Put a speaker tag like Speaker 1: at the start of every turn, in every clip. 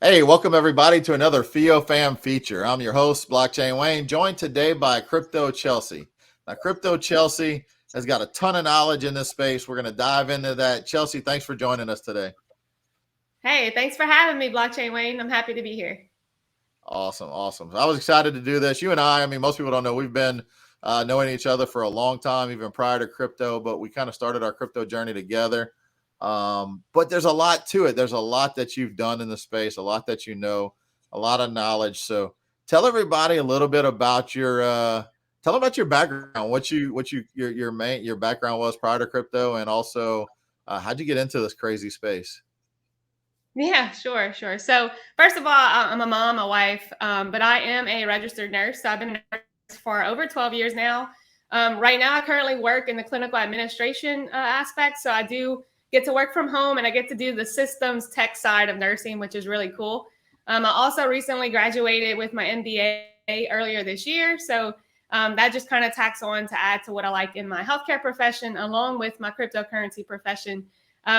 Speaker 1: Hey, welcome everybody to another FIO Fam Feature. I'm your host, Blockchain Wayne, joined today by Crypto Chelsea. Now, Crypto Chelsea has got a ton of knowledge in this space. We're going to dive into that. Chelsea, thanks for joining us today.
Speaker 2: Hey, thanks for having me, Blockchain Wayne. I'm happy to be here.
Speaker 1: Awesome. I was excited to do this. You and I mean, most people don't know we've been knowing each other for a long time, even prior to crypto, but we kind of started our crypto journey together. But there's a lot to it. There's a lot that you've done in the space, a lot that you know, a lot of knowledge. So tell everybody a little bit about tell about your background, your background was prior to crypto, and also how'd you get into this crazy space?
Speaker 2: Yeah, sure. So, first of all, I'm a mom, a wife, but I am a registered nurse. So, I've been a nurse for over 12 years now. Right now, I currently work in the clinical administration aspect. So, I do get to work from home and I get to do the systems tech side of nursing, which is really cool. I also recently graduated with my MBA earlier this year. So, that just kind of tacks on to add to what I like in my healthcare profession, along with my cryptocurrency profession.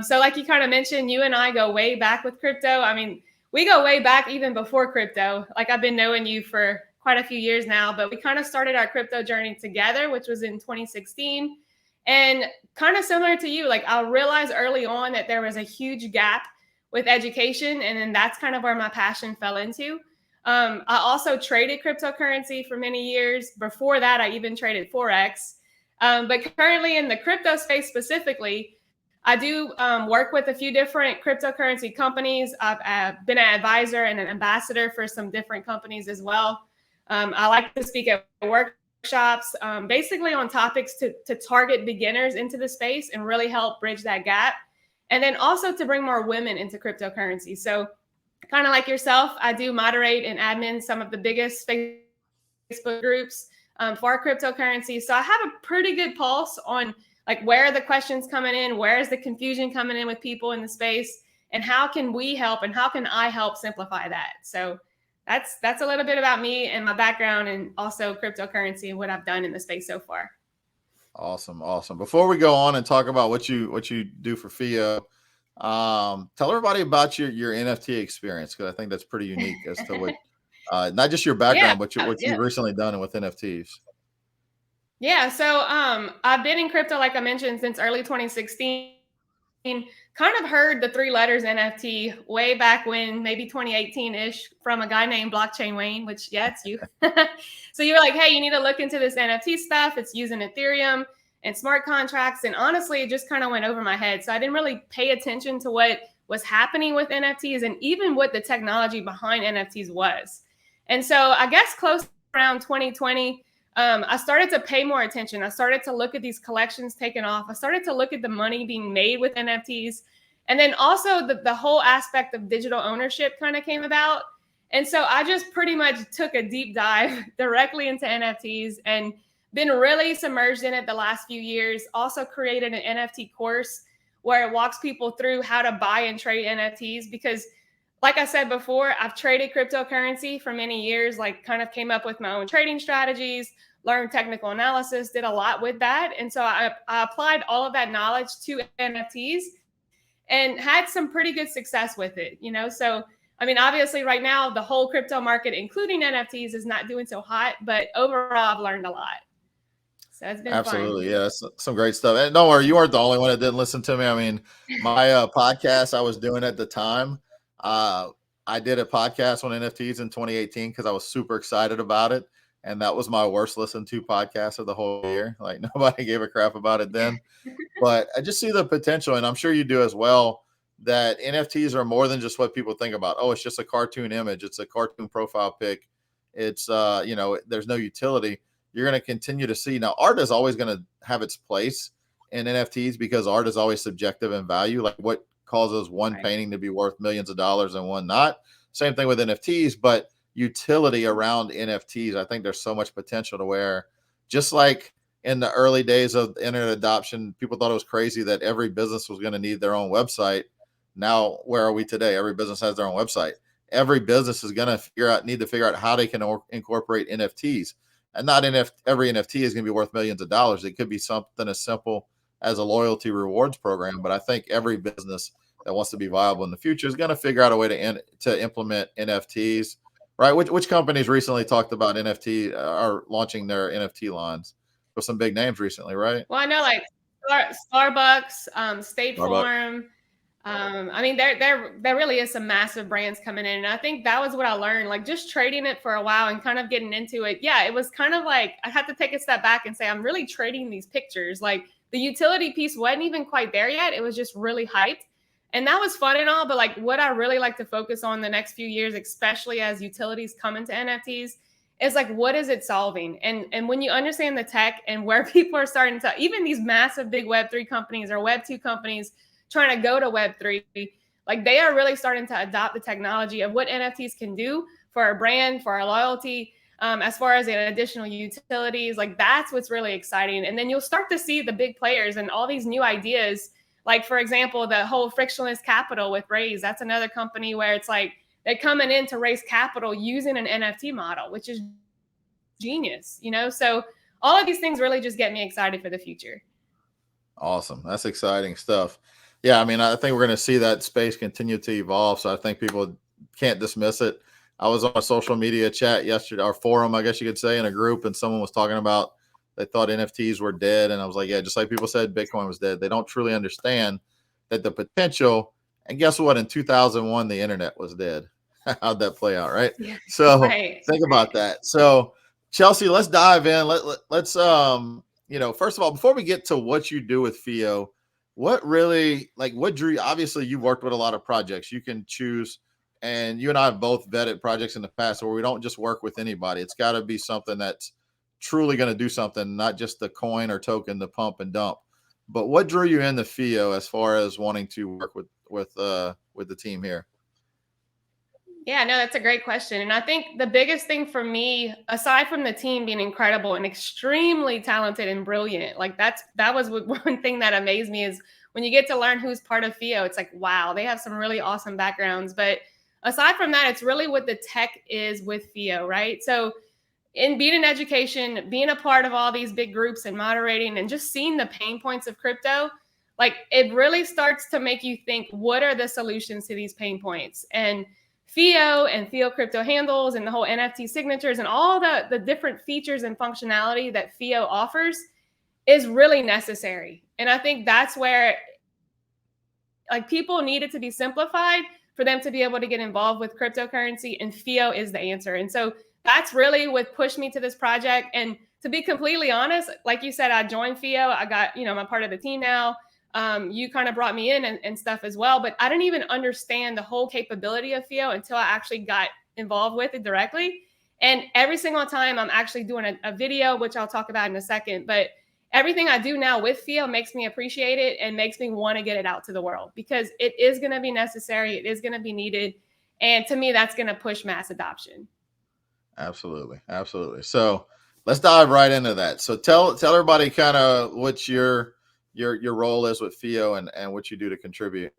Speaker 2: So, like you kind of mentioned, you and I go way back with crypto. I mean, we go way back even before crypto. Like, I've been knowing you for quite a few years now, but we kind of started our crypto journey together, which was in 2016. And kind of similar to you, like, I realized early on that there was a huge gap with education. And then that's kind of where my passion fell into. I also traded cryptocurrency for many years. Before that, I even traded Forex. But currently in the crypto space specifically, I do work with a few different cryptocurrency companies. I've been an advisor and an ambassador for some different companies as well. I like to speak at workshops, basically on topics to target beginners into the space and really help bridge that gap. And then also to bring more women into cryptocurrency. So, kind of like yourself, I do moderate and admin some of the biggest Facebook groups for cryptocurrency. So I have a pretty good pulse on like where are the questions coming in, where is the confusion coming in with people in the space, and how can we help and how can I help simplify that? So that's a little bit about me and my background and also cryptocurrency and what I've done in the space so far.
Speaker 1: Awesome. Before we go on and talk about what you do for FIO, tell everybody about your NFT experience because I think that's pretty unique as to what not just your
Speaker 2: Yeah,
Speaker 1: background, but what
Speaker 2: yeah.
Speaker 1: you've recently done with NFTs.
Speaker 2: Yeah, so I've been in crypto, like I mentioned, since early 2016. Kind of heard the three letters NFT way back when, maybe 2018 ish, from a guy named Blockchain Wayne, which, yeah, it's you. So you were like, hey, you need to look into this NFT stuff. It's using Ethereum and smart contracts. And honestly, it just kind of went over my head. So I didn't really pay attention to what was happening with NFTs and even what the technology behind NFTs was. And so I guess close around 2020, I started to pay more attention. I started to look at these collections taken off. I started to look at the money being made with NFTs. And then also the whole aspect of digital ownership kind of came about. And so I just pretty much took a deep dive directly into NFTs and been really submerged in it the last few years. Also created an NFT course where it walks people through how to buy and trade NFTs because like I said before, I've traded cryptocurrency for many years, like kind of came up with my own trading strategies, learned technical analysis, did a lot with that. And so I applied all of that knowledge to NFTs and had some pretty good success with it, you know? So, I mean, obviously right now, the whole crypto market, including NFTs, is not doing so hot, but overall, I've learned a lot. So it's been fun.
Speaker 1: Absolutely, yeah, that's some great stuff. And don't worry, you weren't the only one that didn't listen to me. I mean, my podcast I was doing at the time, uh, I did a podcast on NFTs in 2018 because I was super excited about it, and that was my worst listened to podcast of the whole year. Like nobody gave a crap about it then. But I just see the potential, and I'm sure you do as well, that NFTs are more than just what people think about. Oh, it's just a cartoon image, it's a cartoon profile pic, it's there's no utility. You're going to continue to see now. Art is always going to have its place in NFTs because art is always subjective in value. Like what causes one
Speaker 2: Right.
Speaker 1: painting to be worth millions of dollars and one not. Same thing with NFTs, but utility around NFTs. I think there's so much potential to where just like in the early days of internet adoption, people thought it was crazy that every business was going to need their own website. Now, where are we today? Every business has their own website. Every business is going to need to figure out how they can incorporate NFTs. And not every NFT is going to be worth millions of dollars. It could be something as simple as a loyalty rewards program. But I think every business that wants to be viable in the future is going to figure out a way to implement NFTs, right? Which companies recently talked about NFT are launching their NFT lines with some big names recently, right?
Speaker 2: Well, I know like Starbucks, State
Speaker 1: Starbucks.
Speaker 2: Farm. I mean, there really is some massive brands coming in, and I think that was what I learned. Like just trading it for a while and kind of getting into it. Yeah, it was kind of like I had to take a step back and say I'm really trading these pictures. Like the utility piece wasn't even quite there yet. It was just really hyped, and that was fun and all. But like what I really like to focus on the next few years, especially as utilities come into NFTs, is like what is it solving? And when you understand the tech and where people are starting to, even these massive big Web3 companies or Web2 companies trying to go to Web3, like they are really starting to adopt the technology of what NFTs can do for our brand, for our loyalty, as far as additional utilities. Like that's what's really exciting. And then you'll start to see the big players and all these new ideas. Like for example, the whole frictionless capital with Raise. That's another company where it's like they're coming in to raise capital using an NFT model, which is genius, you know? So all of these things really just get me excited for the future.
Speaker 1: Awesome. That's exciting stuff. Yeah, I mean, I think we're going to see that space continue to evolve. So I think people can't dismiss it. I was on a social media chat yesterday, or forum, I guess you could say, in a group, and someone was talking about they thought NFTs were dead. And I was like, yeah, just like people said Bitcoin was dead. They don't truly understand that the potential. And guess what? In 2001, the internet was dead. How'd that play out? Right.
Speaker 2: Yeah.
Speaker 1: So
Speaker 2: Right.
Speaker 1: think about that. So, Chelsea, let's dive in. Let's first of all, before we get to what you do with FIO, what really what drew you? Obviously, you've worked with a lot of projects. You can choose, and you and I have both vetted projects in the past where we don't just work with anybody. It's got to be something that's truly going to do something, not just the coin or token, the pump and dump. But what drew you into FIO as far as wanting to work with the team here?
Speaker 2: Yeah, no, that's a great question. And I think the biggest thing for me, aside from the team being incredible and extremely talented and brilliant, like that was one thing that amazed me is when you get to learn who's part of FIO, it's like, wow, they have some really awesome backgrounds. But aside from that, it's really what the tech is with FIO, right? So in being in education, being a part of all these big groups and moderating and just seeing the pain points of crypto, like it really starts to make you think, what are the solutions to these pain points? And FIO and FIO crypto handles and the whole NFT signatures and all the different features and functionality that FIO offers is really necessary. And I think that's where like people need it to be simplified for them to be able to get involved with cryptocurrency, and FIO is the answer. And so that's really what pushed me to this project. And to be completely honest, like you said, I joined FIO. I got, I'm a part of the team now. You kind of brought me in and stuff as well, but I didn't even understand the whole capability of FIO until I actually got involved with it directly. And every single time I'm actually doing a video, which I'll talk about in a second, but everything I do now with FIO makes me appreciate it and makes me want to get it out to the world because it is going to be necessary. It is going to be needed. And to me, that's going to push mass adoption.
Speaker 1: Absolutely. Absolutely. So let's dive right into that. So tell everybody kind of what your role is with FIO and what you do to contribute.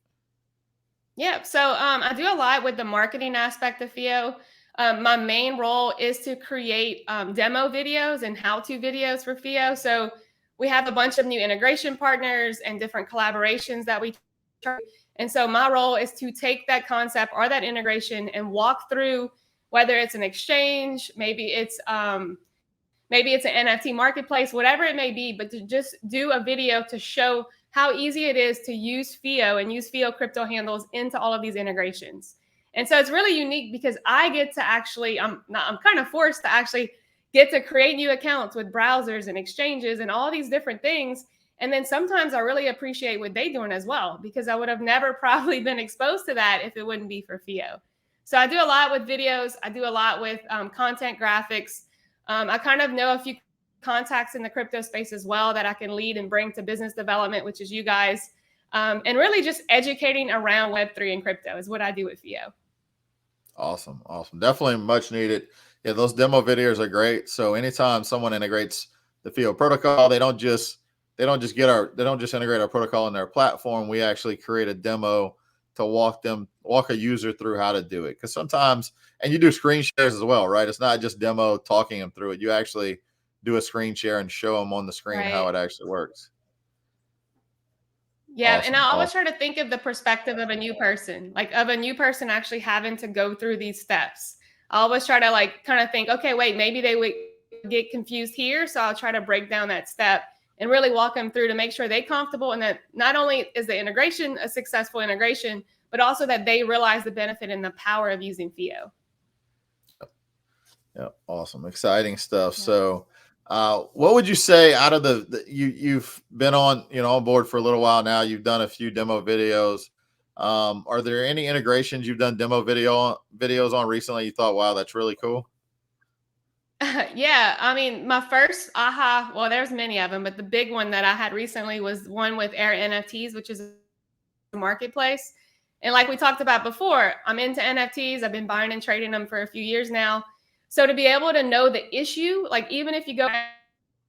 Speaker 2: Yeah. So I do a lot with the marketing aspect of FIO. My main role is to create demo videos and how-to videos for FIO. So we have a bunch of new integration partners and different collaborations that we try. And so my role is to take that concept or that integration and walk through whether it's an exchange, maybe it's an NFT marketplace, whatever it may be, but to just do a video to show how easy it is to use FIO and use FIO crypto handles into all of these integrations. And so it's really unique because I get to actually, I'm kind of forced to actually get to create new accounts with browsers and exchanges and all these different things. And then sometimes I really appreciate what they're doing as well, because I would have never probably been exposed to that if it wouldn't be for FIO. So I do a lot with videos. I do a lot with content graphics. I kind of know a few contacts in the crypto space as well that I can lead and bring to business development, which is you guys. And really just educating around Web3 and crypto is what I do with FIO.
Speaker 1: Awesome. Awesome. Definitely much needed. Yeah, those demo videos are great. So anytime someone integrates the FIO protocol, they don't just integrate our protocol in their platform. We actually create a demo to walk a user through how to do it. Because sometimes, and you do screen shares as well, right? It's not just demo talking them through it. You actually do a screen share and show them on the screen how
Speaker 2: Right.
Speaker 1: it actually works.
Speaker 2: Yeah, and I
Speaker 1: Awesome.
Speaker 2: always
Speaker 1: Awesome.
Speaker 2: try to think of the perspective of a new person, like of a new person actually having to go through these steps. I always try to like kind of think, okay, wait, maybe they would get confused here, so I'll try to break down that step and really walk them through to make sure they're comfortable and that not only is the integration a successful integration, but also that they realize the benefit and the power of using FIO.
Speaker 1: Yeah, awesome, exciting stuff.
Speaker 2: Yeah.
Speaker 1: So, what would you say out of you've been on on board for a little while now? You've done a few demo videos. Are there any integrations you've done videos on recently? You thought, wow, that's really cool.
Speaker 2: Yeah, I mean, my first aha, well, there's many of them, but the big one that I had recently was one with Air NFTs, which is a marketplace. And like we talked about before, I'm into NFTs. I've been buying and trading them for a few years now. So to be able to know the issue, like even if you go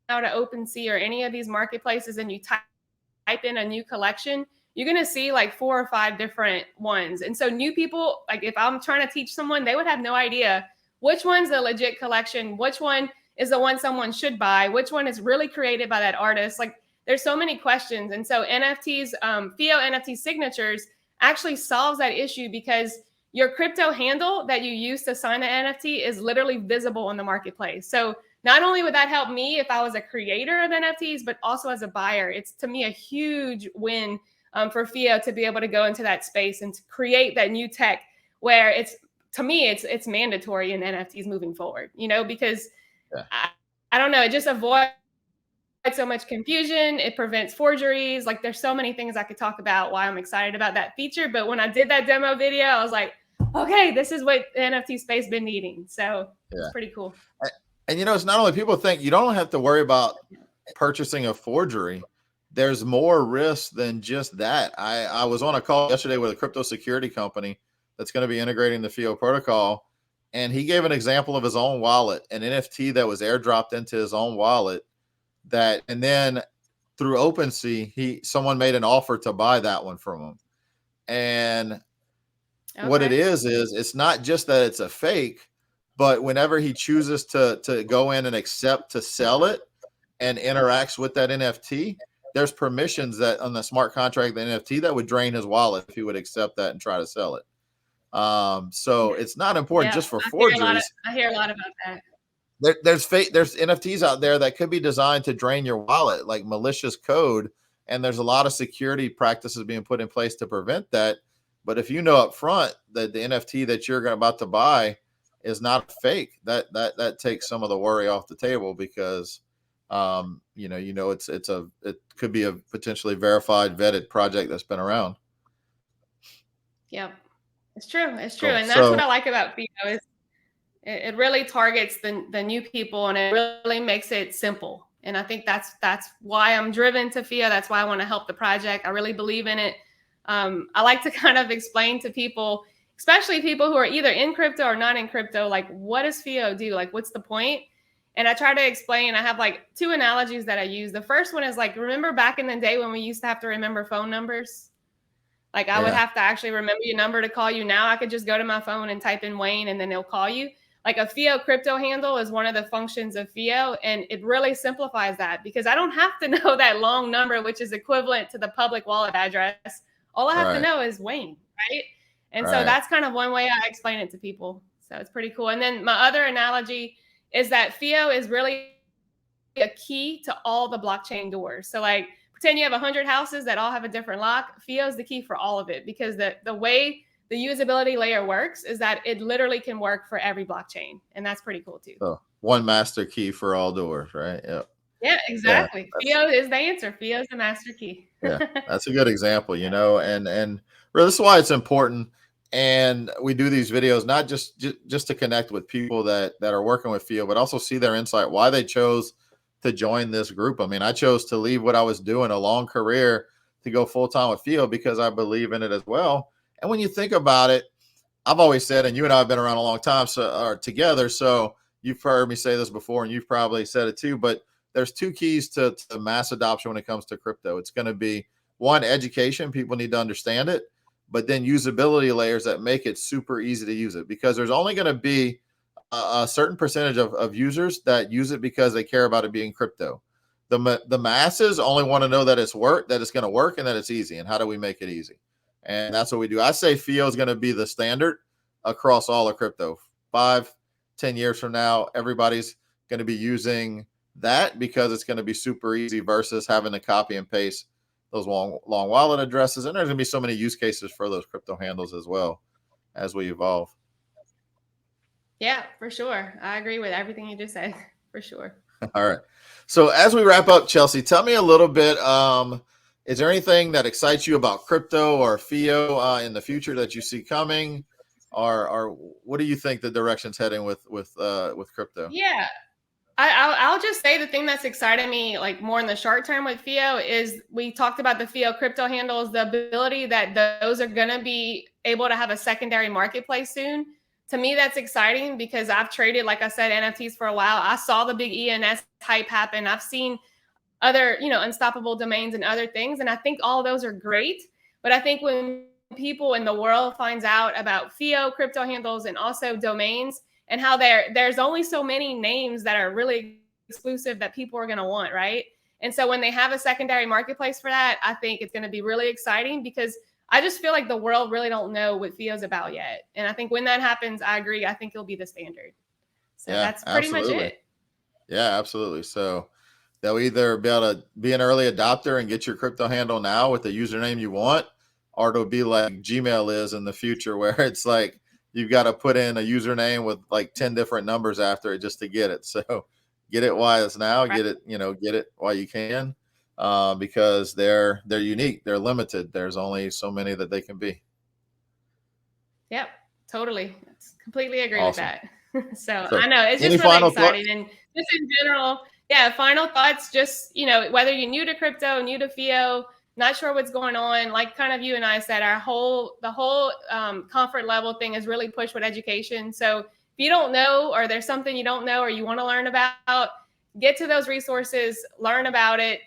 Speaker 2: now to OpenSea or any of these marketplaces and you type in a new collection, you're going to see like 4 or 5 different ones. And so new people, like if I'm trying to teach someone, they would have no idea which one's a legit collection, which one is the one someone should buy, which one is really created by that artist. Like there's so many questions. And so NFTs, FIO NFT signatures actually solves that issue because your crypto handle that you use to sign the NFT is literally visible in the marketplace. So not only would that help me if I was a creator of NFTs, but also as a buyer, it's to me a huge win for FIO to be able to go into that space and to create that new tech where it's to me it's mandatory in NFTs moving forward. Because
Speaker 1: Yeah.
Speaker 2: I don't know, it just avoids so much confusion. It prevents forgeries. Like there's so many things I could talk about why I'm excited about that feature. But when I did that demo video, I was like, okay, this is what the NFT space been needing. So it's
Speaker 1: Yeah.
Speaker 2: pretty cool.
Speaker 1: And it's not only people think you don't have to worry about purchasing a forgery. There's more risk than just that. I was on a call yesterday with a crypto security company that's going to be integrating the FIO protocol. And he gave an example of his own wallet, an NFT that was airdropped into his own wallet and then through OpenSea, someone made an offer to buy that one from him. And what it
Speaker 2: Okay.
Speaker 1: is it's not just that it's a fake, but whenever he chooses to go in and accept to sell it and interacts with that NFT, there's permissions that on the smart contract, the NFT that would drain his wallet if he would accept that and try to sell it. So it's not important
Speaker 2: Yeah,
Speaker 1: just for forgeries.
Speaker 2: I hear a lot about that.
Speaker 1: There's NFTs out there that could be designed to drain your wallet, like malicious code, and there's a lot of security practices being put in place to prevent that. But if you know up front that the NFT that you're about to buy is not fake, that takes some of the worry off the table because it could be a potentially verified, vetted project that's been around.
Speaker 2: Yep. It's true. It's true.
Speaker 1: Cool.
Speaker 2: And that's what
Speaker 1: So
Speaker 2: I like about FIO is it really targets the new people and it really makes it simple. And I think that's why I'm driven to FIO. That's why I want to help the project. I really believe in it. I like to kind of explain to people, especially people who are either in crypto or not in crypto, like what does FIO do? Like what's the point? And I try to explain. I have like 2 analogies that I use. The first one is like, remember back in the day when we used to have to remember phone numbers? Like I would
Speaker 1: yeah,
Speaker 2: have to actually remember your number to call you. Now I could just go to my phone and type in Wayne and then they'll call you. Like a FIO crypto handle is one of the functions of FIO. And it really simplifies that because I don't have to know that long number, which is equivalent to the public wallet address. All I have to
Speaker 1: right,
Speaker 2: know is Wayne, right? And so
Speaker 1: right.
Speaker 2: that's kind of one way I explain it to people. So it's pretty cool. And then my other analogy is that FIO is really a key to all the blockchain doors. So like pretend you have 100 houses that all have a different lock. FIO is the key for all of it because the way the usability layer works is that it literally can work for every blockchain. And that's pretty cool too.
Speaker 1: So one master key for all doors, right? Yep.
Speaker 2: Yeah,
Speaker 1: Yeah.
Speaker 2: exactly. FIO is the answer. FIO is the master key.
Speaker 1: Yeah, that's a good example, and really, this is why it's important. And we do these videos not just to connect with people that are working with FIO, but also see their insight, why they chose to join this group. I mean, I chose to leave what I was doing, a long career, to go full time with FIO because I believe in it as well. And when you think about it, I've always said, and you and I have been around a long time, or together. So you've heard me say this before, and you've probably said it too. But there's 2 keys to mass adoption when it comes to crypto. It's going to be one, education. People need to understand it, but then usability layers that make it super easy to use it. Because there's only going to be a certain percentage of users that use it because they care about it being crypto. the masses only want to know that that it's going to work, and that it's easy. And how do we make it easy? And that's what we do. I say FIO is going to be the standard across all of crypto. 5, 10 years from now, everybody's going to be using that because it's going to be super easy versus having to copy and paste those long wallet addresses. And there's going to be so many use cases for those crypto handles as well as we evolve.
Speaker 2: Yeah, for sure. I agree with everything you just said. For sure.
Speaker 1: All right. So as we wrap up, Chelsea, tell me a little bit. Is there anything that excites you about crypto or FIO in the future that you see coming, or what do you think the direction's heading with crypto?
Speaker 2: Yeah. I'll just say the thing that's excited me like more in the short term with FIO is we talked about the FIO crypto handles, the ability that those are going to be able to have a secondary marketplace soon. To me, that's exciting because I've traded, like I said, NFTs for a while. I saw the big ENS hype happen. I've seen other, unstoppable domains and other things. And I think all of those are great. But I think when people in the world finds out about FIO crypto handles and also domains and how there's only so many names that are really exclusive that people are going to want, right? And so when they have a secondary marketplace for that, I think it's going to be really exciting because I just feel like the world really don't know what FIO is about yet. And I think when that happens, I agree. I think it'll be the standard. So
Speaker 1: Yeah,
Speaker 2: that's pretty much
Speaker 1: absolutely.
Speaker 2: it.
Speaker 1: Yeah, absolutely. So they'll either be able to be an early adopter and get your crypto handle now with the username you want, or it'll be like Gmail is in the future, where it's like you've got to put in a username with like 10 different numbers after it just to get it. So get it while it's now,
Speaker 2: Right.
Speaker 1: get it while you can, because they're unique, they're limited. There's only so many that they can be.
Speaker 2: Yep, totally. Completely agree with
Speaker 1: Awesome.
Speaker 2: that. So I
Speaker 1: So
Speaker 2: know it's
Speaker 1: any
Speaker 2: just really
Speaker 1: final thoughts?
Speaker 2: exciting. And just in general, yeah, final thoughts, just, whether you're new to crypto, new to FIO, not sure what's going on, like kind of you and I said, the whole comfort level thing is really pushed with education. So if you don't know, or there's something you don't know, or you want to learn about, get to those resources, learn about it.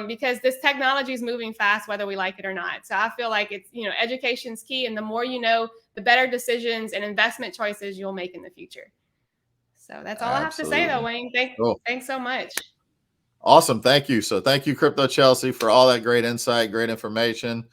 Speaker 2: Because this technology is moving fast, whether we like it or not. So I feel like it's, education's key. And the more you know, the better decisions and investment choices you'll make in the future. So that's all I have to say, though,
Speaker 1: Absolutely.
Speaker 2: Wayne.
Speaker 1: Cool.
Speaker 2: Thanks so much.
Speaker 1: Awesome. Thank you. So thank you, Crypto Chelsea, for all that great insight, great information.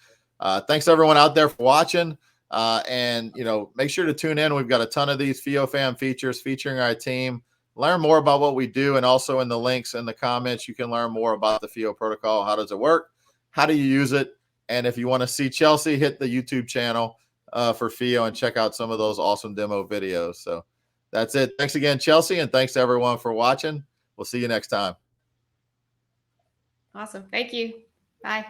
Speaker 1: Thanks everyone out there for watching. And make sure to tune in. We've got a ton of these FIO Fam features featuring our team. Learn more about what we do, and also in the links in the comments, you can learn more about the FIO protocol. How does it work? How do you use it? And if you want to see Chelsea, hit the YouTube channel for FIO and check out some of those awesome demo videos. So that's it. Thanks again, Chelsea, and thanks to everyone for watching. We'll see you next time.
Speaker 2: Awesome. Thank you. Bye.